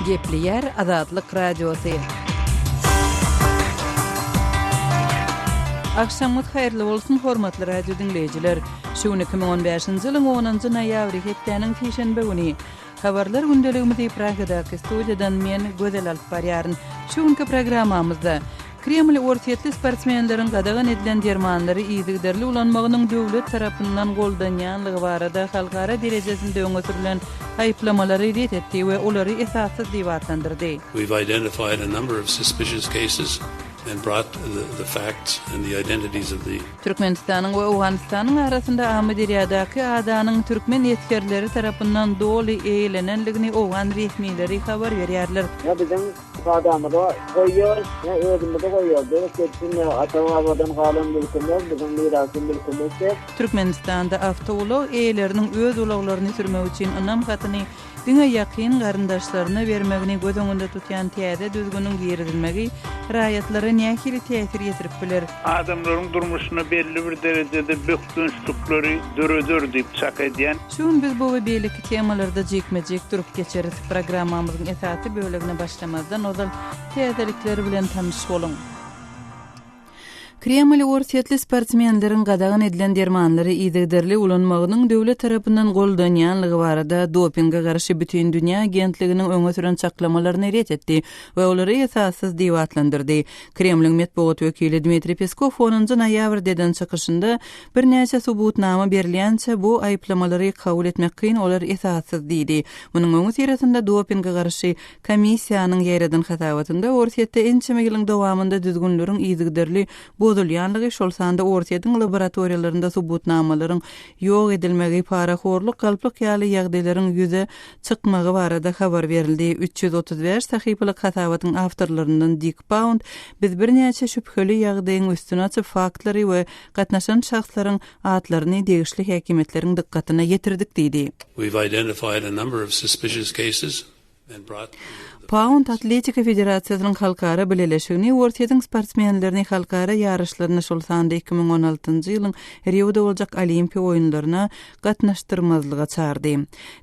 Gepli yer Azadlyk Radiosu. Akşamut hayırlı bolsun hormatly radio dinleyijiler. Şu 2015-nji ýylyň 10-njy noýabry hepdeniň şeşenbe güni habarlar gündeligimizi Pragadaky studiýadan men Gözel alyp barýaryn. Şu günkü programmamyzda Kreml ortatly sportsmenleriň gadagan edilen dermanlary ýygyderli ulanmagynyň döwlet tarapyndan goldanýanlygy barada halkara derejesinde öňe sürülen aýplamalary ret etdi we olary esassız diýip atlandyrdy. We've identified a number of suspicious cases and brought the facts and the identities of the Türkmenistanyň we Awganystanyň arasynda Ahmediyadaky adanyň türkmen ýetkerleri tarapyndan doly eýlenenligini Awgan resmileri habar berýärler. Ya bizim adamda goýýar, ya özümde goýýar. Beýle atawadan galan bilýär, bizim mirasy bilýär. Türkmenistanda awtolog eýleriniň öz ulaglaryny sürmek üçin anam hatyny diňe ýakyn garyndaşlaryna bermegini göz öňünde tutýan täze düzgünüň giridilmegi raýatlary nähili täsir ýetirip biler. Adamlaryň durmuşyna belli bir derejede bökdünçlükleri döredir diýip çak edýän. Şun biz bu we beýleki temalarda jekmejek durup geçeriz. Programmamyzyň esasy bölegine başlamazdan ozal täzelikleri bilen tanış bolun. Kreml ortatly sportsmenleriň gadagan edilen dermanlary ýygyderli ulanmagynyň döwlet tarapyndan goldanýanlygy barada dopingga garşy bütün dünýä agentliginiň öňe süren çaklamalaryny ret etdi we olary esassız diýip atlandyrdy. Kremliň medeniýet wekili Dmitri Peskov 10-njy noýabrdan çykyşynda bir näçe subutnama berilýänçe bu aýplamalary kabul etmek kyn olar esassız diýdi. Munyň öňe sürýärinde dopingga garşy komissiýanyň ýeradan hatawatynda ortatda ençeme ýylyň dowamında düzgünleriň ýygyderli bozulýanlygy şol sanda ortatyň laboratoriýalarynda subutnamalaryň ýok edilmegi paraxorluk galplyk ýaly ýagdaýlaryň ýüze çykmagy barada habar berildi. 335 sahypalyk hatawatyň awtorlaryndan Dick Pound biz bir näçe şüpheli ýagdaýyň üstüne açyp faktlary we gatnaşan şahslaryň atlaryny degişli häkimetleriň dikkatyna ýetirdik diýdi. We've identified a number of suspicious cases and brought Pound Atletika Federasiýasynyň halkara bileşigini ortatyň sportsmenlerini halkara ýarışlaryna şol sanda 2016-njy ýylyň Rio'da boljak Olimpiýa oýunlaryna gatnaşdyrmazlyga çağırdy.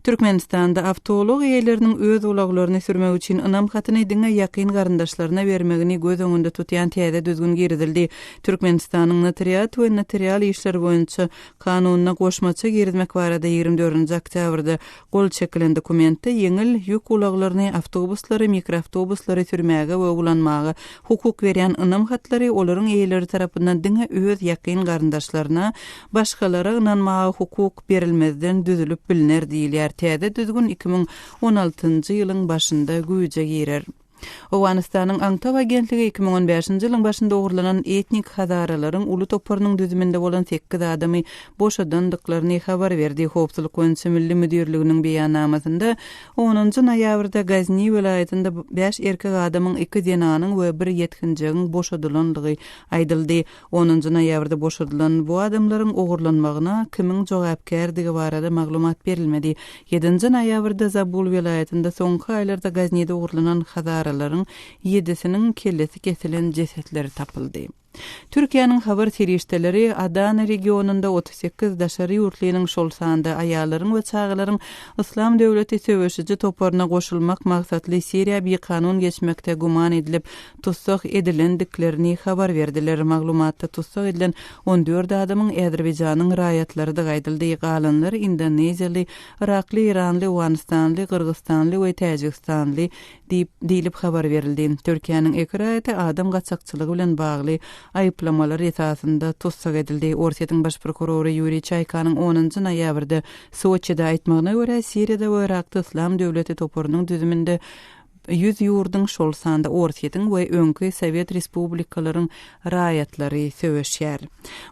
Türkmenistanda awtolog eýleriniň öz ulaglaryny sürmek üçin anam hatyny diňe ýakyn garyndaşlaryna bermegini göz öňünde tutýan täze düzgün giridildi. Türkmenistanyň notariat we notarial işler boýunça kanunyna goşmaça girizmek barada 24-nji oktýabrda gol çekilen dokumentde ýeňil ýük ulaglaryny awtobuslar mikroawtobuslary sürmäge we ulanmaga hukuk berýän ynam hatlary olaryň eýleri tarapyndan diňe öz ýakyn garyndaşlaryna başgalara ynanmaga hukuk berilmezden düzülüp biliner diýilýär. Täze düzgün 2016-njy ýylyň başynda güýje girer. Awganystanyň Aňtaw agentligi 2015-nji ýylyň başynda ogurlanan etnik hazaralaryň uly toparynyň düzüminde bolan 8 adamy boşadandyklaryny habar berdi. Howpsuzlyk we milli müdirliginiň beýannamasynda 10-njy noýabrda Gazny welaýatynda 5 erkek adamyň 2 denanyň we 1 ýetkinjiň boşadylandygy aýdyldy. 10-njy noýabrda boşadylan bu adamlaryň ogurlanmagyna kimiň jogapkärligi barada maglumat berilmedi. 7-nji noýabrda Zabul welaýatynda soňky aýlarda Gaznyda ogurlanan hazaralaryň 7-siniň kellesi kesilen cesetleri tapyldy. Türkiýanyň habar serişdeleri Adana regionunda 38 daşary ýurtlynyň şol sanda aýallaryň we çagalaryň Islam döwleti söwüşiji toparyna goşulmak maksatly Siriýa bir kanun geçmekde guman edilip tutsak edilendiklerini habar berdiler. Maglumatda tutsak edilen 14 adamyň Azerbaýjanyň raýatlary da gaýdyldy. Galanlar Indoneziýaly, Irakly, Iranly, Awganistanly, Kyrgyzstanly we Täjikstanly diýilip habar berildi. Türkiýanyň iki raýaty adam gaçakçylygy bilen bagly aýplamalar esasında tutsak edildi. Ortatyň baş prokuroru Yuriy Çaykanyň 10-njy noýabrda Soçida aýtmagyna görä Siriýada we Irakda Islam döwleti toparynyň düzüminde 100 ýurdun şol sanda ortatyň we öňkü Sowet respublikalaryň raýatlary söwüşýär.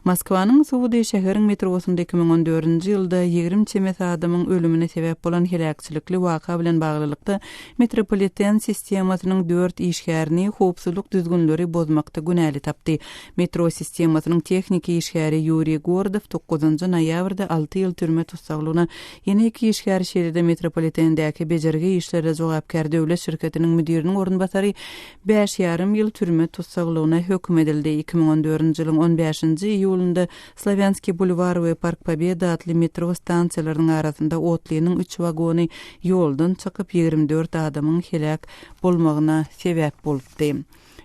Moskwanyň Suwdy şäheriň metrosunda 2014-nji ýylda 20 çemet adamyň ölümine sebäp bolan helakçylykly waka bilen baglylykda metropoliten sistemasynyň 4 işgärini howpsuzlyk düzgünleri bozmakda günäli tapdy. Metro sistemasynyň tehniki işgäri Yuriy Gordov 9-njy noýabrda 6 ýyl türme tutsaglygyna ýene 2 işgäri şeýerde metropolitendäki bejerge işlere jogapkär döwlet şirketiniň müdiriniň orunbasary 5,5 ýyl türme tutsaglygyna hökm edildi. 2014-nji ýylyň 15-nji iýulynda Slavyanski bulwary we Park Pobeda adly metro stansiýalarynyň arasynda otlynyň 3 wagony ýoldan çykyp 24 adamyň helak bolmagyna sebäp bolupdy.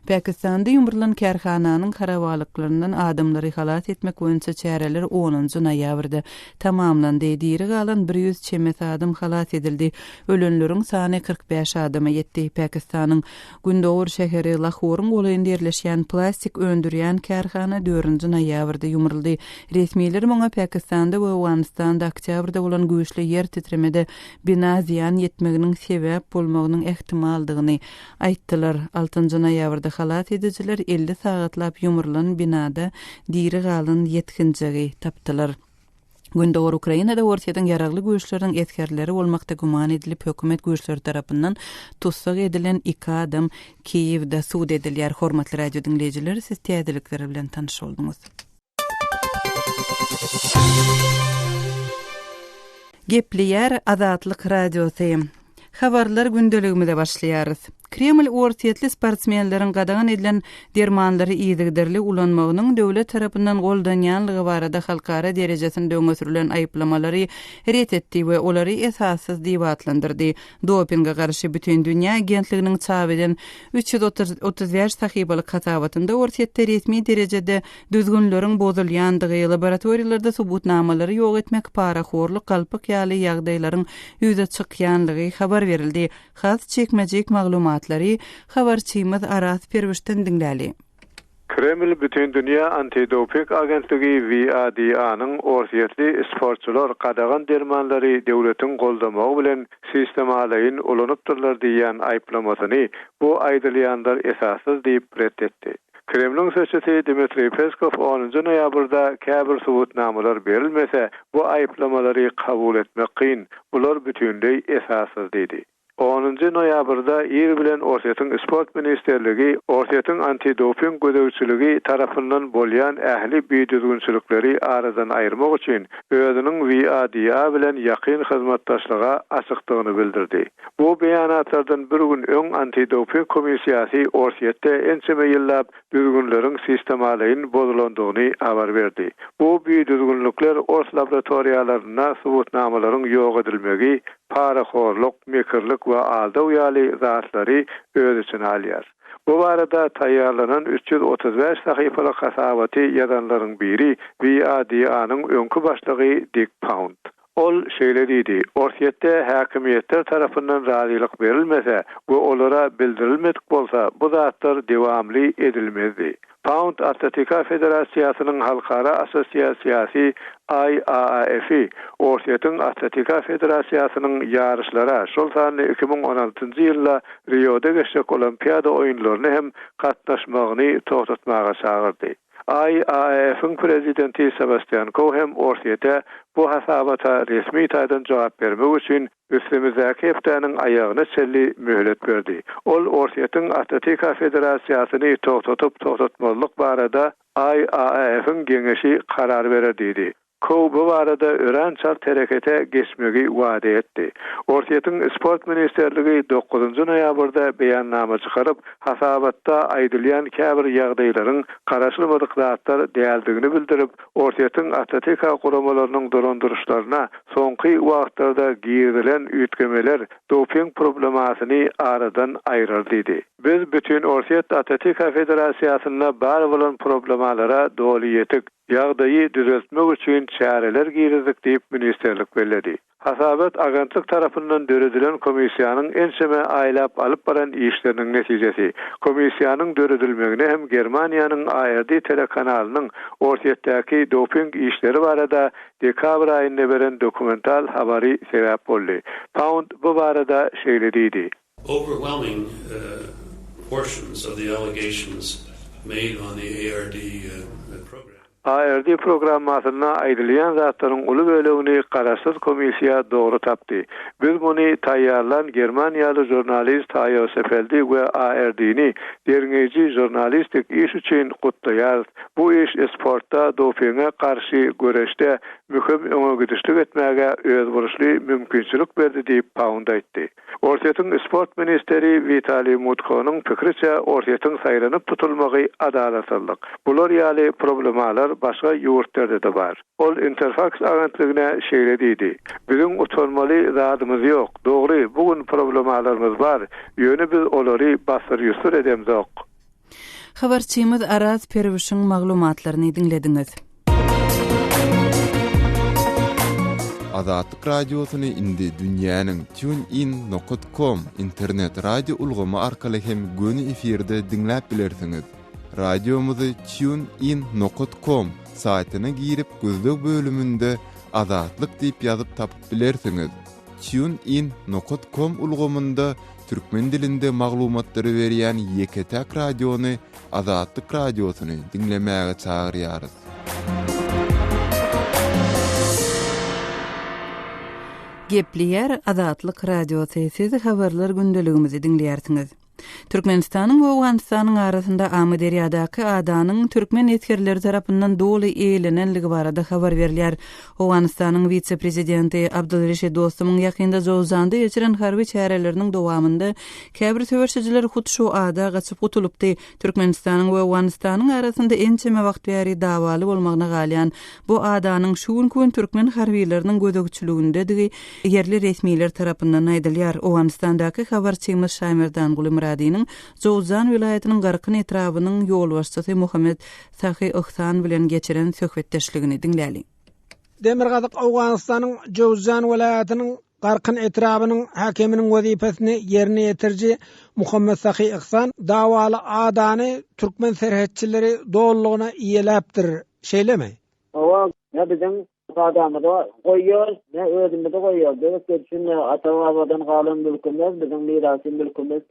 Pakistanda ýumurlan kärhananyň harawalyklарyndan adamlary halat etmek boýunça çäreler 10-njy noýabrda tamamlandy. Diri galan 100 çemet adam halat edildi. Ölenleriň sany 45 adama ýetdi. Pakistanyň Gundower şäheri Lahoryň goýynda ýerleşýän plastik öndürýän kärhana 4-nji noýabrda ýumurldy. Resmiler muňa Pakistanda we Awganistanda oktýabrda bolan güýçli ýer titremede bina ziýan ýetmeginiň sebäp bolmagynyň ehtimaldygyny aýtdylar. 6-njy noýabrda halat ediciler 50 sagatlap ýumurlan binada diri galan ýetkinjigi tapdylar. Gündoğur Ukrainada ortadan yaraglı güýçleriň etkerleri bolmakda guman edilip hökümet güýçleri tarapyndan tutsak edilen 2 adam Kiýewde suud edilýär. Hormatly radio dinleýijiler, siz täzelikleri bilen tanış bolduňuz. Gepliyar Azatlyk radiosy. Habarlar gündeligimizde başlaýarys. Kreml ortiýetli sportsmenleriň gadagan edilen dermanlary ýygyderli ulanmagynyň döwlet tarapyndan goldanýanlygy barada halkara derejesinde öňsürilen aýyplamalary ret etdi we olary esassız diýip atlandyrdy. Dopinga garşy bütün dünýä agentliginiň çap eden 335 sahypalyk hatabatynda ortiýetde resmi derejede düzgünleriň bozulýandygy, laboratoriýalarda subutnamalary ýok etmek, paraxorlyk, galpyk ýaly ýagdaýlaryň ýüze çykýanlygy habar berildi. Has çekmejek maglumat habarçymyz Aras Perwişden dinläli. Kreml bütün dünýä antidoping agentligi WADA-nyň ortiýetli sportçular gadagan dermanlary döwletiň goldamagy bilen sistemalaryň ulanıpdyrlar diýen aýplamasyny bu aýdylýanlar esassız diýip reddetdi. Kremlin sözçüsü Dmitri Peskov 10-njy noýabrda käbir subutnamalar berilmese bu aýplamalary kabul etmek kyn, bular bütünlüği esassız diýdi. 10-njy noýabrda ýer bilen Ortaýatyň sport ministerligi Ortaýatyň antidoping gödäwçiligi tarapyndan bolýan ähli büýdüzgünçilikleri aradan aýyrmak üçin özüniň WADA bilen ýakyn hyzmatdaşlyga açykdygyny bildirdi. Bu beýanatlardan bir gün öň antidoping komissiýasy Ortaýatda ençeme ýyllap düzgünleriň sistemalaryň bozulandygyny habar berdi. Bu büýdüzgünlikler ors laboratoriýalaryna subutnamalaryň ýok edilmegi, paraxorlyk, mekirlik we aldaw ýaly zatlary öz içine alýar. Bu barada taýýarlanan 335 sahypalyk hasabaty ýazanlaryň biri WADA-nyň öňkü başlygy Dick Pound. Ol şeýle diýdi: Ortaýatda häkimiýetler tarapyndan razylyk berilmese we olara bildirilmedik bolsa, bu zatlar dewamly edilmezdi. Pound Atletika Federasiýasynyň halkara assosiasiýasy IAAF Ortaýatyň Atletika Federasiýasynyň ýarışlara şol sany 2016-njy ýylda Rio'da geçecek Olimpiada oýunlaryna hem gatnaşmagyny togtatmaga çagyrdy. IAAF-yň prezidenti Sebastian Cohen Ortaýatda bu hasabata resmi taýdan jogap bermek üçin üstümizdäki hepdeniň aýagyna çelli möhlet berdi. Ol Ortaýatyň Atletika Federasiýasyny togtatmalyk barada IAAF-yň geňeşi karar berer diýdi. Bu barada örençal terekete geçmegi wada etdi. Ortaýatyň sport ministerligi 9-njy noýabrda beýannama çykaryp, hasabatda aýdylýan käbir ýagdaýlaryň garaşylmadyk zatlar däldigini bildirip, Ortaýatyň atletika guramalarynyň dorandyrışlaryna soňky wagtlarda girdilen üýtgemeler doping problemasyny aradan aýrar diýdi. Biz bütün Ortaýat Atletika Federasiýasyna bar bolan problemalara doly ýetik. Ýagdaýy düzeltmek üçin çäreler girdik diýip ministerlik bellädi. Hasabat agentlik tarapyndan döredilen komissiýanyň ençeme aýlap alyp baran işleriniň netijesi. Komissiýanyň döredilmegine hem Germaniýanyň ARD telekanalynyň Ortaýatdaky doping işleri barada dekabr aýynda beren dokumental habary sebäp boldy. Pound bu barada şeýle diýdi. Overwhelming portions of the allegations made on the ARD program. ARD programmasyna aýdylýan zatlaryň uly bölegini garaşsyz komissiýa dogry tapdy. Biz muny taýýarlan Germaniýaly jurnalist Haýo Sefeldi we ARD-ni derňeji jurnalistik iş üçin gutlaýar. Bu iş sportda dopinge karşı göreşde mühim öňe etmäge öz buruşly mümkinçilik berdi diýip Pound aýtdy. Ortaýatyň sport ministeri Vitaliy Mutkowyň pikiriçe ortaýatyň saýlanyp tutulmagy adalatlyk. Bular ýaly problemalar başga ýurtlarda da bar. Ol Interfax agentligine şeýle diýdi. Bizim utanmaly zadymyz ýok. Dogry, bugün problemalarymız bar. Ýöne biz olary basyr ýusur edemzok. Habarçymyz Araz Perwişiň maglumatlaryny dinlediňiz. Azatlyk radiosunu indi dünýäniň tunein.com internet radio ulgamy arkaly hem göni efirde dinläp bilersiňiz. Radiomuzy tunein.com saýtyna girip gözlük bölümünde Azatlyk diýip ýazyp tapyp bilersiňiz. tunein.com ulgamynda türkmen dilinde maglumatlary berýän Yeketek radiony Azatlyk radiosunu dinlemäge çagyrýarys. Gepleýär Azatlyk radiosy habarlar gündeligimizi dinleýärsiňiz. Türkmenistanyň we Awganystanyň arasynda Amy Deryadaky adanyň türkmen etkerleri tarapyndan doly eýlenenligi barada habar berilýär. Awganystanyň vice-prezidenti Abdulreşid Dostumyň ýakynda Jowzanda geçiren harby çäreleriniň dowamynda käbir töwerçijiler hut şu ada gaçyp gutulupdy. Türkmenistanyň we Awganystanyň arasynda ençeme wagt bäri dawaly bolmagyna galýan bu adanyň şu gün türkmen harbylarının gödökçülügindegi yerli resmiler tarapyndan aýdylýar. Awganystandaky habarçymyz Şaýmerdan Gulimradiň Jowzan vilayatynyň garkyn etrabynyň ýol başçysy Muhammed Sahy Ihsan bilen geçiren söhbetdeşligini dinläli. Demirgazyk Awganystanyň Jowzan vilayatynyň garkyn etrabynyň hakiminiň wezipesini ýerine ýetirji Muhammed Sahy Ihsan dawaly adany türkmen serhetçileri dollugyna iýeläpdir. Şeýlemi? Owa, ya bizim adamda goýýar, ne özümde goýýar. Beýle ata-babadan galan mülkümüz, bizim mirasy mülkümüz,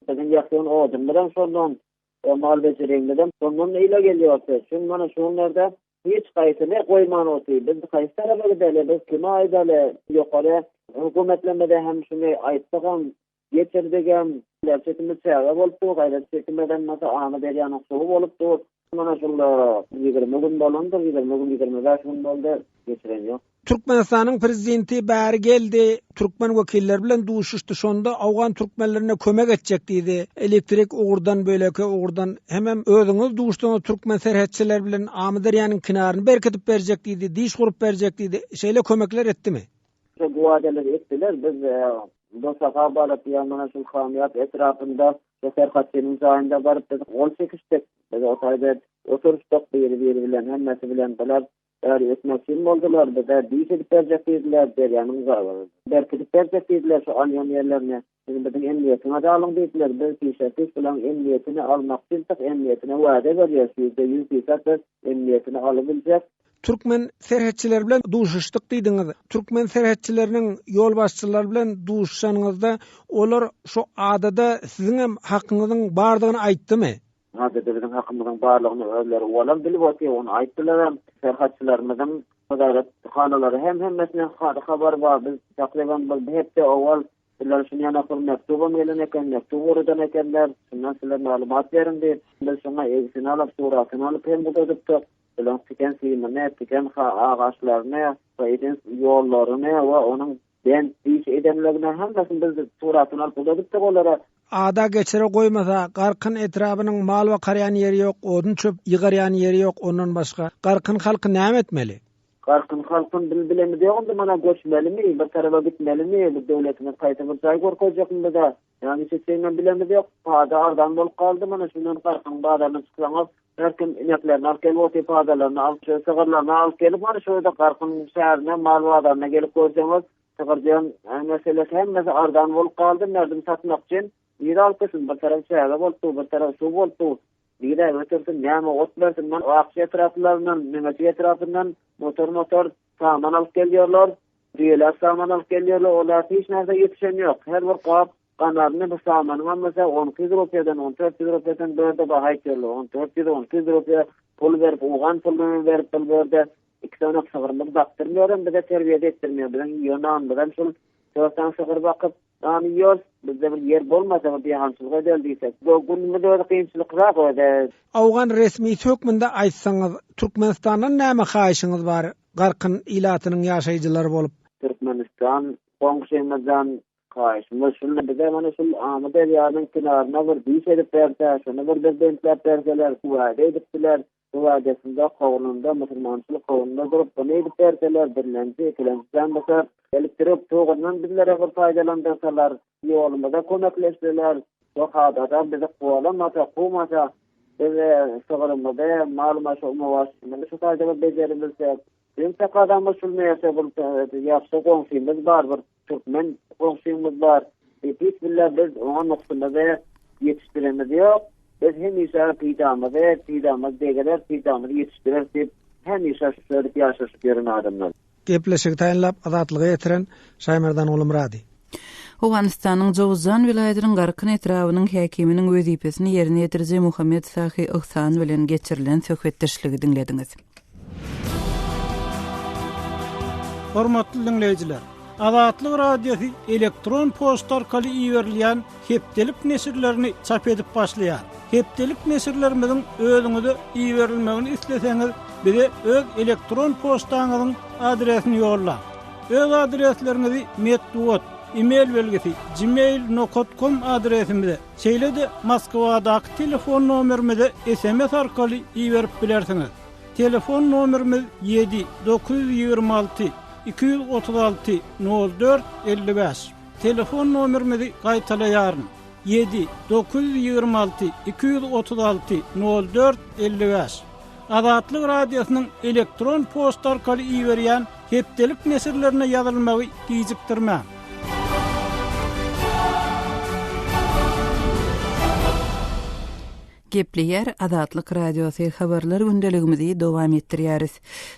bizim ýakyn odamdan şondan o mal beçereňden şondan ýyla gelýär. Şun mana şonlarda hiç gaýtyny goýman otdy. Biz gaýtara bilen biz kime aýdaly ýokary hökümetlemede hem şunu aýtdygan geçirdigen lerçetimiz çäge bolupdy, gaýrat çekmeden mata Amy Deryanyň suwy bolupdy. Mana şunda 20 gün bolandy, 25 gün boldy geçiren ýok. Türkmenistanyň prezidenti bäri geldi, türkmen wekiller bilen duşuşdy. Şonda awgan türkmenlerine kömek etjek diýdi. Elektrik ugurdan böleke ugurdan hemem özüňiz duşduğunuz türkmen serhetçiler bilen Amy Deryanyň kinaryny berkitip berjek diýdi, diş gurup berjek diýdi. Şeýle kömekler etdimi? Şu guwadeler etdiler. Biz bu sahabalat ýa-da şu hamiyat etrafında serhatçynyň zaýynda baryp biz 18 biz otayda oturuşdyk biri bilen hemmesi bilen biler etmekçi boldular. Bizde diş edip berjek diýdiler, Deryanyň zaýy. Berkitip berjek diýdiler şu alýan ýerlerine. Bizim emniyetine de alın diýdiler. Biz şertif bilen emniyetini almak üçin emniyetine wada berýär. %100 emniyetini alybiljek. Türkmen serhetçiler bilen duşuşdyk diýdiňiz. Türkmen serhetçileriniň ýol başçylary bilen duşuşanyňyzda olar şu adada siziň hem hakyňyzyň bardygyny aýtdymy? Adada bizim hakyňyzyň barlygyny özleri bolan bilip otdy, onu aýtdylar. Serhetçilerimizin wadarat hanalary hemmesine habar bar. Biz takriban hepde awal Bizler şunu yana mektubum gelen eken, mektubu oradan ekenler, şundan sizler malumat verin diýip, biz şuna egisini alıp, suratyny alıp hem bu edipdik. Bilen tiken suyuny, tiken ağaçlaryny, eden ýollaryny we onuň ben diş edemlerine hemmesini biz suratyny alyp edipdik olara. Ada geçire goýmasa, garkyn etrapynyň mal we karyan ýeri ýok, odun çöp ýygaryan ýeri ýok, ondan başga. Garkyn halky näme etmeli? Garkyn halkyn bilemedi ýa-da mana göçmelimi, bir tarafa gitmelimi, bu döwletimiz gaýta bir jaý gorkojakmydy da. Ýani şeýle bilemedi ýok, pada ardan bolup kaldy, mana şundan garkyn badany çyksaňyz, herkim ineklerini alyp gelip oty padalaryny alyp, sygyrlaryny alyp gelip, mana şoýda garkyn şäherine, mal badarına gelip görseňiz, sygyrjan meselesi hemmesi ardan bolup kaldy, nerdim satmak üçin ýer alpysyn, bir taraf şäher bolupdy, bir taraf şu bolupdy. Diýde ötürsin näme otlarsyň, men akşy etraflaryndan, meňe etrafyndan motor saman alyp gelýärler, diýerler saman alyp gelýärler, olar hiç nerede ýetişen ýok. Her bir kap kanarını bu samanına mesela 12 rupiyadan 14 rupiyadan böyle bahay çöllü. 14 rupiya pul verip, uğan pulunu verip böyle 2 tane sığırlık baktırmıyorum, bir de terbiyede ettirmiyor. Bizden yönan, bizden şul 4 tane sığır bakıp anıyoruz. Bizde bir yer bolmasa bir hansızlık edeldiysek. Bu günümüzde öyle kıyımçılıklar koydu. Awgan resmi hökmünde aýtsaňyz, Türkmenistandan näme haýyşyňyz bar? Garkyn ilatynyň ýaşaýjylary bolup. Türkmenistan, Koňşymyzdan haýyşymyz şunu bize mana şul Amada ýaryň kynaryna bir diş edip berse, şunu bir bezentler berseler, kuwada edipdiler. Bu adetinde kavununda, musulmançılık kavununda durup bunu edip verseler, birlenci, ikilenciden bakar, elektrik toğundan bizlere bir faydalandırsalar, yolumda kömekleştiler, o kadar bizi kuvalamasa, bize sığırımda, malumaşı olmavaşımda, şu faydalı becerimizde, bizim tek adamı şulmayasa, yapsa komşuyumuz var, bir Türkmen komşuyumuz var, bismillah biz ona noktada yetiştiremiz yok. Biz hem işe pidamız degeler pidamızı yetiştirir hem işe şöyle yaşaşıp görün adamlar. Gepleşik taýinlap azatlygy ýetiren Şaýmerdan Ulum Radi. Awganistanyň Jowzan vilayatynyň Garkyn etrawynyň häkiminiň wezipesini ýerine ýetirje Muhammed Sahy Ihsan bilen geçirilen söhbetdeşligi dinlediňiz. Hormatly dinleýijiler, Azatlyk radiosu elektron posta arkaly iýerilýän hepdelik nesirlerini çap edip başlaýar. Hepdelik nesirlerimizin özüňize iýerilmegini isleseňiz, bize öz elektron postaňyzyň adresini ýolla. Öz adreslerinizi metduat, e-mail belgisi gmail.com adresimize, şeýle-de Moskwadaky telefon nomerimize SMS arkaly iýerip bilersiňiz. Telefon nomerimiz 7 926 236 04 55. Telefon nomerimizi gaýtalaýaryn. 7 926 236 04 55. Azatlyk radiosynyň elektron posta arkaly iýerýän hepdelik nesirlerine ýazylmagy gijikdirmä. Gepleyer Azatlyk radiosu habarlar gündeligimizi dowam etdirýäris.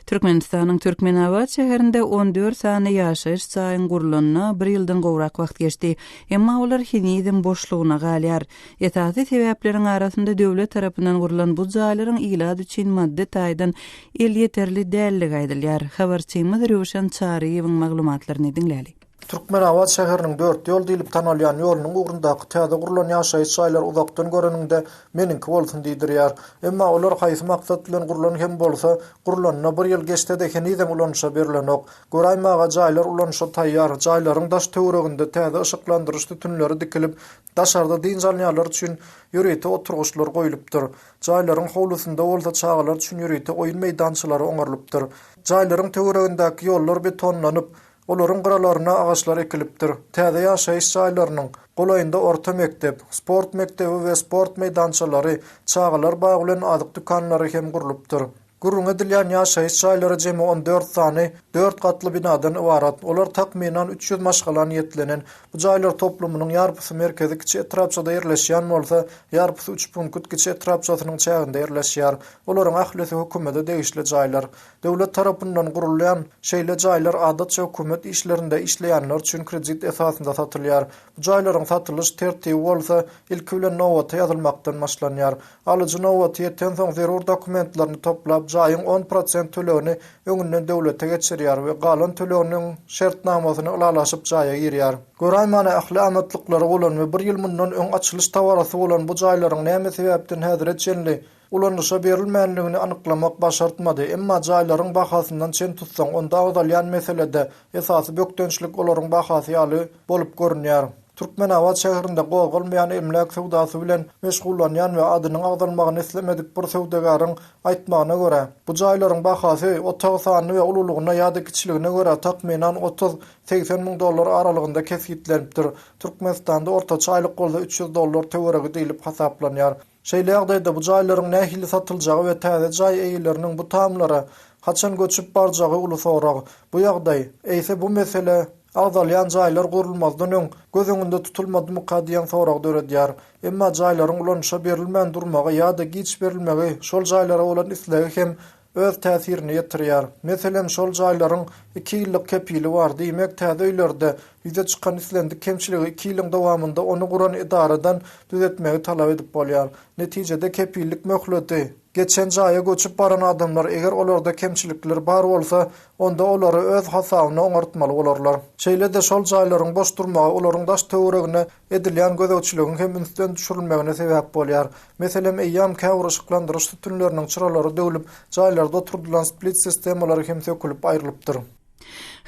Türkmenistanyň Türkmenabad şäherinde 14 sany ýaşaýyş çaýyň gurulanyna 1 ýyldan gowrak wagt geçdi. Emma olar hinizm boşlugyna galýar. Ýetaty sebepleriň arasynda döwlet tarapyndan gurulan bu jaýlaryň ilad üçin madde taýdan el ýeterli däligi aýdylýar. Habarçymyz Röşen Çaryýewiň maglumatlaryny dinläli. Türkmenabad şäheriniň 4 ýol diýilip tanalýan ýolunyň ugrundaky täze gurulan ýaşaýyş çaýlar uzakdan göreninde meniňki bolsun diýdirýär. Emma olar haýsy maksat bilen gurulan hem bolsa, gurulanyna 1 ýyl geçdi-de hinizem ulanşa berilenok. Goraýmaga jaýlar ulanşa taýýar, jaýlaryň daş töwereginde täze ışıklandyryş tütünleri dikilip, daşarda diňjalňalar üçin ýüreti oturguşlar goýulypdyr. Jaýlaryň howlusynda bolsa çağalar üçin ýüreti oýun meýdançylary oňarlypdyr. Jaýlaryň töweregindäki ýollar betonlanyp, olaryň gyralaryna agaçlar ekilipdir. Täze ýaşaýyş jaýlarynyň golayynda orta mektep, sport mektebi we sport meýdançylary, çağalar baý bilen adyk dükanlary hem gurulypdyr. Gurrun edilýän ýaşaýyş jaýlary jemy 14 sany 4 katly binadan ibarat. Olar takminan 300 maşgalan ýetlenen. Bu jaýlar toplumynyň ýarpysy merkezi kiçi etrapçada ýerleşýän bolsa, ýarpysy 3 punkt kiçi etrapçasynyň çäginde ýerleşýär. Olaryň ahlysy hökümete degişli jaýlar. Döwlet tarapyndan gurulýan şeýle jaýlar adatça hökümet işlerinde işleýänler üçin kredit esasynda satylýar. Bu jaýlaryň satylyş tertibi bolsa, ilki bilen nowaty ýazylmakdan başlanýar. Alyjy nowaty ýeten soň zerur dokumentlaryny toplap jaýyň 10% tölegini öňünden döwlete geçirýär we galan töleginiň şertnamasyny ulalaşyp jaýa girýär. Goraýmana ahly amatlykları bolan we 1 ýyl mundan öň açylış tawarasy bolan bu jaýlaryň näme sebäpden häzir etjenli ulanışa berilmänligini anyklamak başartmady. Emma jaýlaryň bahasyndan çen tutsaň, onda agdalýan meselede esasy bökdönçlik olaryň bahasy ýaly bolup görünýär. Türkmenabad şäherinde gowgulmaýan emlak sowdasy bilen meşgullanýan we adynyň agdalmagyny islemedik bir sowdagaryň aýtmagyna görä, bu jaýlaryň bahasy otag sany we ululugyna ýa-da kiçiligine görä takminan 30-80 000 dollar aralygynda kesgitlenipdir. Türkmenistanda ortaça aýlyk bolsa 300 dollar töweregi diýilip hasaplanýar. Şeýle ýagdaýda bu jaýlaryň nähili satyljagy we täze jaý eýleriniň bu tamlara haçan göçüp barjagy uly sorag. Bu ýagdaý eýse bu mesele agdalýan jaýlar gurulmazdan öň göz öňünde tutulmady mukaddiýan sorag döredýär. Emma jaýlaryň ulanşa berilmän durmagy ýa-da giç berilmegi şol jaýlara bolan islegi hem öz täsirini ýetirýär. Meselem şol jaýlaryň 2 ýyllyk kepili bar diýmek täze öýlerde ýüze çykan islendik kemçiligi 2 ýylyň dowamında onu guran idaradan düzeltmegi talap edip bolýar. Netijede kepillik möhleti geçen jaýa göçüp baran adamlar eger olarda kemçilikler bar bolsa, onda olary öz hasabyna oňartmaly bolarlar. Şeýle de şol jaýlaryň boş durmagy olaryň daş töweregine edilýän gözegçiligiň hem ünsden düşürilmegine sebäp bolýar. Meselem eýýam käwrüşiklandyryş tütünleriniň çyralary döwülip, jaýlarda oturdulan split sistemlary hem sökülip aýrylypdyr.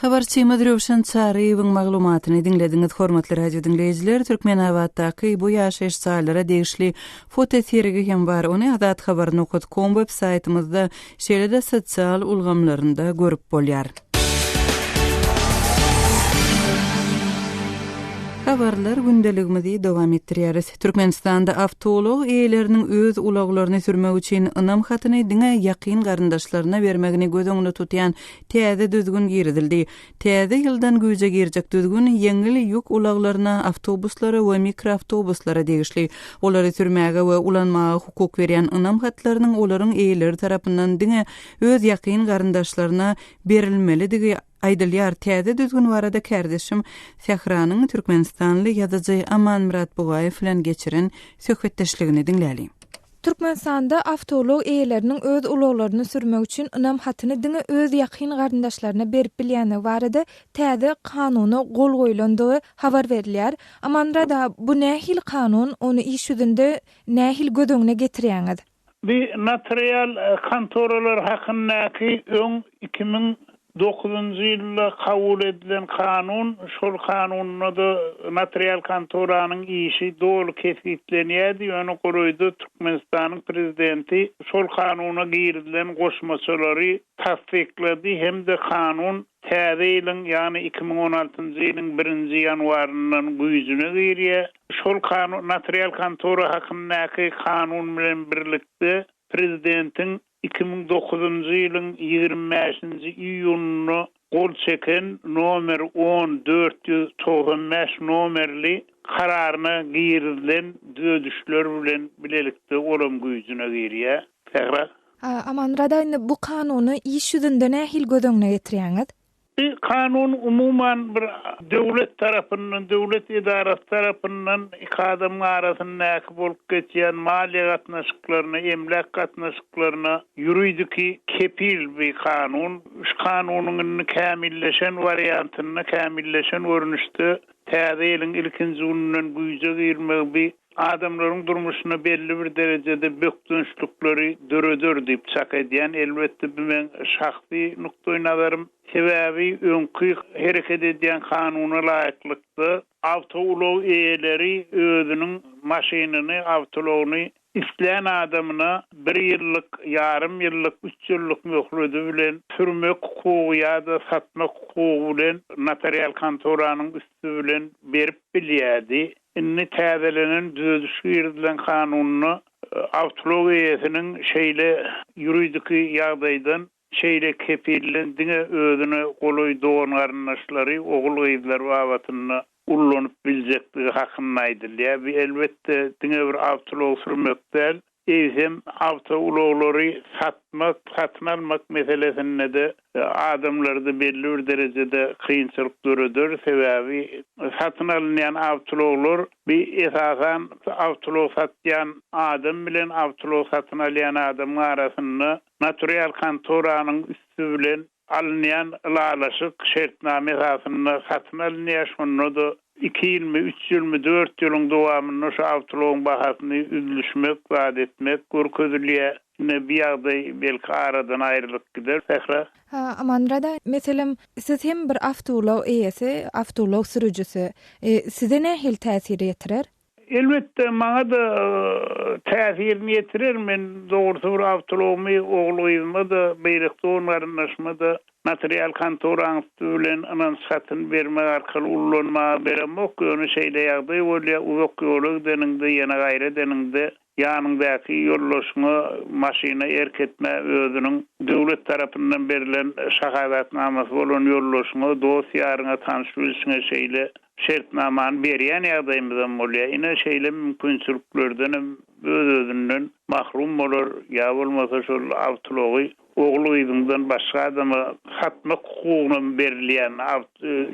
Habarçymy Rövşen Çaryýewiň maglumatyny dinlediňiz, hormatly radio dinleýijiler. Türkmenawatdaky bu ýaşaýyş saýlary degişli fotoserigi hem bar. Ony adathabar.com web saýtymyzda şeýle-de sosial ulgamlarynda görüp bolýar. Habarlar gündeligimizi dowam etdirýäris. Türkmenistanda awtolog eýleriniň öz ulaglaryny sürmek üçin ynam hatyny diňe ýakyn garyndaşlaryna bermegini gözüňde tutýan täze düzgün girdildi. Täze ýyldan güýje girjek düzgün ýeňil ýük ulaglaryna awtobuslara we mikroawtobuslara degişli olary sürmäge we ulanmaga hukuk berýän ynam hatlarynyň olaryň eýleri tarapyndan diňe öz ýakyn garyndaşlaryna berilmelidigi aýdylýar. Täze düzgün barada kardeşim Sehranyň Türkmenistanly ýazyjy Aman Murat Bugaýew bilen geçiren söhbetdeşligini dinläli. Türkmenistanda awtolog eýleriniň öz ulaglaryny sürmek üçin ynam hatyny diňe öz ýakyn garyndaşlaryna berip bilýäni barada täze kanuny gol goýulandygy habar berilýär. Amanrada bu nähil kanun ony iş ýüzünde nähil gödöňüne getirýäňiz? Bir notarial kontoralar hakyndaky öň 2009 ýylda kabul edilen kanun, şol kanunyna da notarial kontoranyň işi dolu kesitlenýärdi. Ony goýdy Türkmenistanyň prezidenti şol kanunyna girilen goşmaçylary tasdiklady hem-de kanun täze ýylyň, ýani 2016-njy ýylyň 1-nji ýanwaryndan güýjüne girýär. Şol kanun notarial kontora hakyndaky kanun bilen birlikde prezidentiň 2009-njy ýylyň 25-nji iýunyny gol çeken nomer 10495 nomerli kararyna girilen düzüşler bilen bilelikde olam güýjüne girýär. Täze Amanrada bu kanuny iş ýüzünde nähil gödöňüne getirýäňiz? Kanun umuman bir devlet tarafından, devlet idaresi tarafından iki adamın arasında bolup geçýän maliýe gatnaşyklaryna, emlak gatnaşyklaryna ýuridik kepil bir kanun. Şu kanunyň kämilleşen variantyny, kämilleşen görnüşde täze ýylyň ilkinji gününden güýje girmegi bir adamlaryň durmuşyna belli bir derejede bökdünçlükleri dörödür diýip çak edýän. Elbetde men şahsy nukdaý nazarym sebäbi öňkü hereket edýän kanuny laýyklykdy. Awtolog eýleri özüniň maşynyny, awtologyny isleyen adamına 1 ýyllyk, yarım ýyllyk, 3 ýyllyk möhleti bilen sürmek hukugy ýa-da satmak hukugy bilen notarial kontoranyň üstü bilen berip bilýärdi. Inni täzelenen düzüşgirilen kanunyny awtolog eýesiniň şeýle ýuridik ýagdaýdan şeýle kepillendiňe özüne goloý doğan garyndaşlary, ogul gyzlar wabatyny ullanyp biljekdigi hakynda aýdylýar. Elbetde diňe bir awtolog sürmekden hem awtologlary satmak, satyn almak meselesinde de adamlarda belli bir derejede kıyınçılık görüdür. Sebäbi satyn alynýan awtologlar bir esasan awtolog satýan adam bilen awtolog satyn alýan adam arasynda notarial kontoranyň üstü bilen alınýan ýalaşyk şertname esasynda satyn alynýar. Şonu da 2 ýyl mi, 3 ýyl mi, 4 ýylyň dowamynda şu awtologyň bahasyny üzülüşmek, wad etmek görkezilýär. Ne bir ýagdaý belki aradan aýrylyp gider. Täze Amanrada, meselem siz hem bir awtolog eýesi, awtolog sürüjüsi, size nähil täsir ýetirer? Elbette maňa da täsirini ýetirer. Men dogrusu bir awtologymy ogluýyma da beýlekde onlarynaşma da notarial kontoranyň bilen anan satyn bermek arkaly ullanma beremok. Ony şeýle ýagdaý bolýar, uzak ýoly deninde ýene gaýra deninde ýanyndaky ýollaşma maşyna erketme özüniň döwlet tarapyndan berilen şahadatnamasy bolan ýollaşma dosýaryna tanışyryşyna şeýle şertnamany berýän ýagdaýymyzdan bolýar. Ine şeýle mümkinçiliklerden öz-özünden mahrum bolar ýa bolmasa şol awtology oğlu ýygyňdan başga adama hatma hukugyny berilýän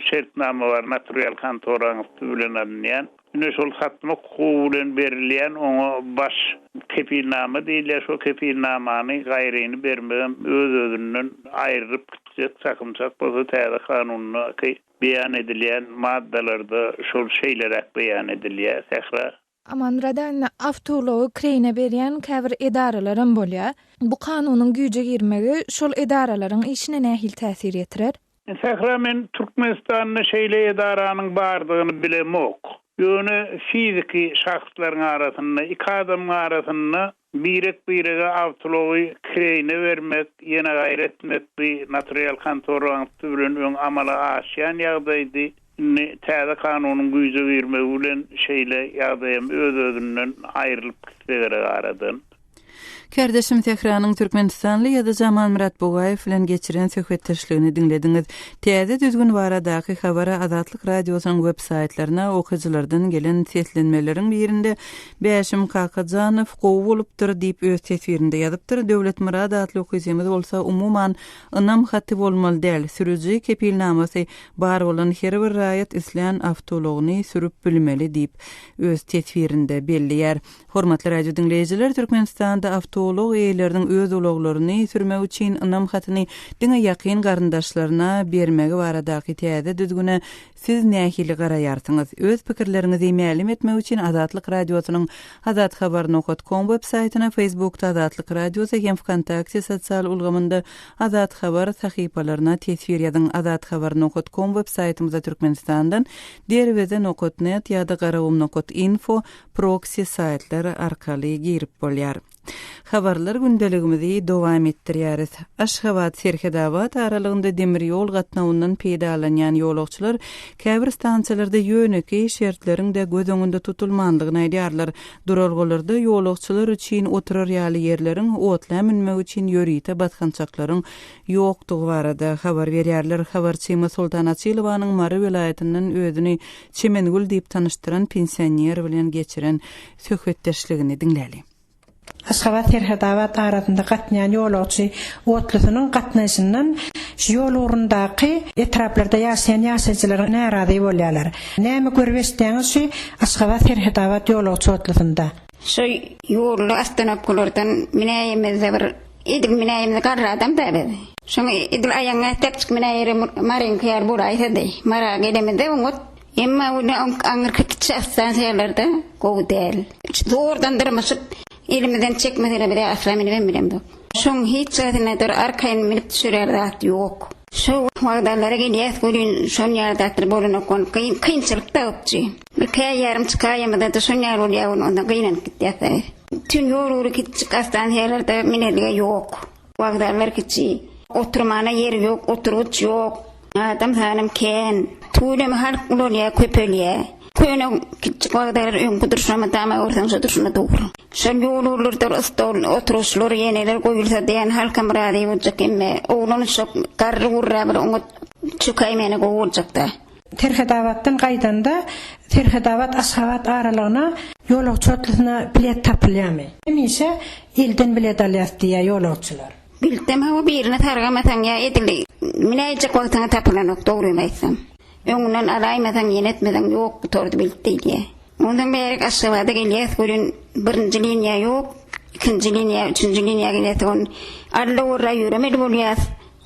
şertname bar, notarial kontoraň bilen alınýan. Ine şol hatma hukugy bilen berilýän oňa baş kepilname diýilýär. Şo kepilnamany gaýryny bermegem öz-özünden aýryp gitjek, sakymçak bolsa täze kanunyna beýan edilýän maddalarda şol şeýler beýan edilýär. Sähra Amanradan avtology kreyne berýän käbir edaralaryň bolýar. Bu kanunyň güýje girmegi şol edaralaryň işine nähil täsir etirer? Sähra men Türkmenistanyň şeýle edaranyň bardygyny bilemok. Ýöne fiziki şahslaryň arasynda, iki adamyň arasynda birege avtology kreyne vermek, ýene gaýretmek bir notarial kontoraň bilen öň amala aşýan ýagdaýdy. Täze kanunyň güýje girmegi bilen şeýle ýagdaýam öz-özünden aýrylyp gitmegere garadan. Kardeşim Tehranyň Türkmenistanly ýa-da Jamal Murat Bogaýew bilen geçiren söhbetdeşligini dinlediňiz. Täze düzgün baradaky habara Azatlyk radiosynyň web saytlaryna okujylardan gelen seslenmeleriň birinde Bäşim Kakajanow gowy bolupdyr diýip öz tesbirinde ýazypdyr. Döwlet Murad adly okujymyz bolsa umuman ynam haty bolmaly däl. Sürüji kepilnamasy bar bolan her bir raýat isleýän avtologyny sürüp bilmeli diýip öz tesbirinde belliýär. Hormatly radio dinleýijiler, Türkmenistanda avtolog eýleriniň öz ulaglaryny sürmek üçin ynam hatyny diňe ýakyn garyndaşlaryna bermegi baradaky täze düzgüne siz nähili garaýarsyňyz. Öz pikirlerinizi ma'lum etmek üçin Azatlyk radiosynyň azathabar.com web saytyna, Facebookda Azatlyk radiosu hem WhatsApp sosial ulgamynda Azat Habar sahypalaryna tesbir ýazyň. Azathabar.com web saytymyzda Türkmenistandan derweze.net ýa-da garawum.info proxy saytlar arkaly girip bolýar. Habarlar gündeligimizi dowam etdirýäris. Aşgabat Serhedawat aralygynda demir ýol gatnawyndan peýdalanýan ýolagçylar käbir stansiýalarda ýöneki şertleriň de göz öňünde tutulmandygyny aýdýarlar. Duralgylarda ýolagçylar üçin oturar ýaly ýerleriň otla minmek üçin ýörite batgançaklaryň ýokdugy barada habar berýärler. Habarçy Sultan Açylowanyň Mary vilayatynyň özüni Çemengül diýip tanyşdyran pensioner bilen geçiren söhbetdeşligini dinläli. Aşgabat Serhedawat arasynda gatnaýan ýolagçy otlusynyň gatnaşyndan ýol urundaky etraplarda ýaşaýan ýaşaýjylar närazy bolýarlar. Näme görbeşdiňizçi Aşgabat Serhedawat ýolagçy otlusynda? Şu ýolly astanaplardan minäýemizde bir edil minäýemde garradam tabi. Şoňa edil aýaňa täpçik minäýere maryň kýar buraýdy. Mara gelemede oňut emma ony aňyr kitçastan ýerlerde gowdel. Zordan dyrmyşyp elimden çekmeden bile aframini ben bilemdim. Şoň hiç zadynadyr arkaýyn minip düşürýärdi ýok. Şu wagtlara gelýär bolýan şoň ýerdatyr bolanokon kynçylyk tapjy. Bir käy ýarym çykaýamda da şoň ýer bolýar onda gynanyp gitýär. Tün ýolury kitçik astan ýerlerde mineligi ýok. Wagtlar kitçi oturmana ýer ýok, oturuç ýok. Adam hanım ken. Tuýlamy halk bolýar köpelýär. Köne kitçik wagtlar öňkü durşama tama ortaňa durşuna dogry. Şol ýollarda stol oturuşlar ýeneler goýulsa diýen halkam rady boljak emme oğlan şok garry urra bir oňa çykaýmany goýuljakda. Serhedawatdan gaýdanda Serhedawat Aşgabat aralygyna ýolagçy otlusyna bilet tapylýarmy? Hemişe elden bilet alýar diýär ýolagçylar. Bildim ha birine targamatan ýa edili. Minäjek wagtyna tapylanok dogry aýtsam. Öňünden alaýmadan ýenetmeden ýok bu tordy bildi. Ondan beri Aşgabatda gelýär, görün birinji liniýa ýok, ikinji liniýa, üçünji liniýa gelýär. Arly urra ýüremeli bolýar.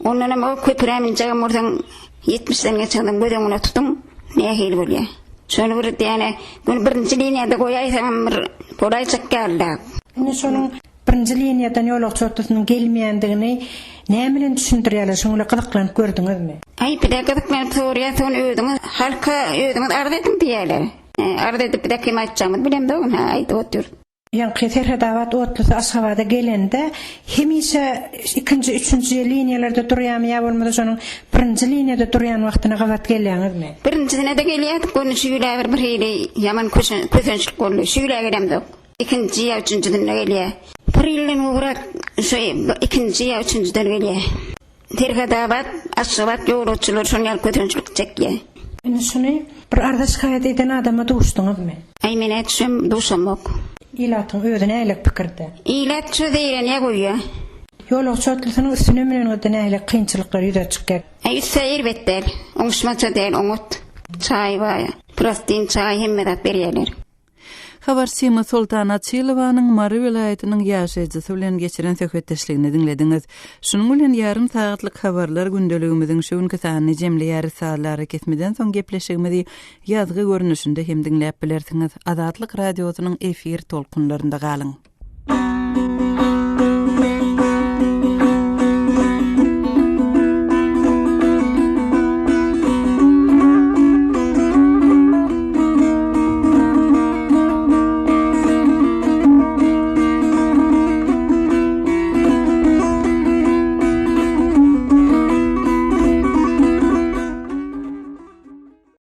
Ondan hem o köpürämin jagam ordan 70'den geçendim gödöňüne tutum, nähili bolýar. Şonu bir diýene, birinji liniýada goýaýsam bir boraýjak geldi. Ine şonuň birinji liniýadan ýolagçy otlusynyň gelmeýändigini näme bilen düşündirýärler? Şoňla gyzyklanyp gördüňizmi? Ay, bir de gyzyklanyp soraýar, son öýdüňiz, halka öýdüňiz ardadyň diýerler. Ardadyp bir de kim aýtjagmy bilemdi, ha aýdyp otur. Ýa-ni Serhedawat otlusy Aşgabatda gelende hemişe ikinji, üçünji liniýalerde durýarmy ýa bolmasa şonuň birinji liniýada durýan wagtyna gabat gelýäňizmi? Birinjisine de gelýär, görnüşi ýüler bir hili ýaman kösençlik boldy. Şüýle gelemdi. İkinji ýa üçünjiden gelýär. Bir ýyldan urak şu ikinji ýa üçünjiden gelýär. Serhedawat Aşgabat ýolagçylar şoňal kösençlik çekýär. Ine şunu bir ardaş haýat eden adama duşdyňyzmy? Ay men etşem duşamok. İlatyň özüne älik pikirde. İlat şu diýen ýa goýýar. Yoluk çotlusynyň üstüne menen nähili kynçylyklar ýüze çykýar. Seyir betler, oňuşmaça değil, oňut. Çay var, prostin çay hemmedat berýärler. Habar Sima Sultana Çilowanyň Mary vilayatynyň ýaşaýjysy bilen geçiren söhbetdeşligini dinlediňiz. Şunuň bilen ýarym sagatlyk habarlar gündeligimiziň şuňky sanyny jemleýär saýlary kesmeden soň gepleşigimizi ýazgy görnüşinde hem dinläp bilersiňiz. Azatlyk radiosynyň efir tolkunlarynda galyň.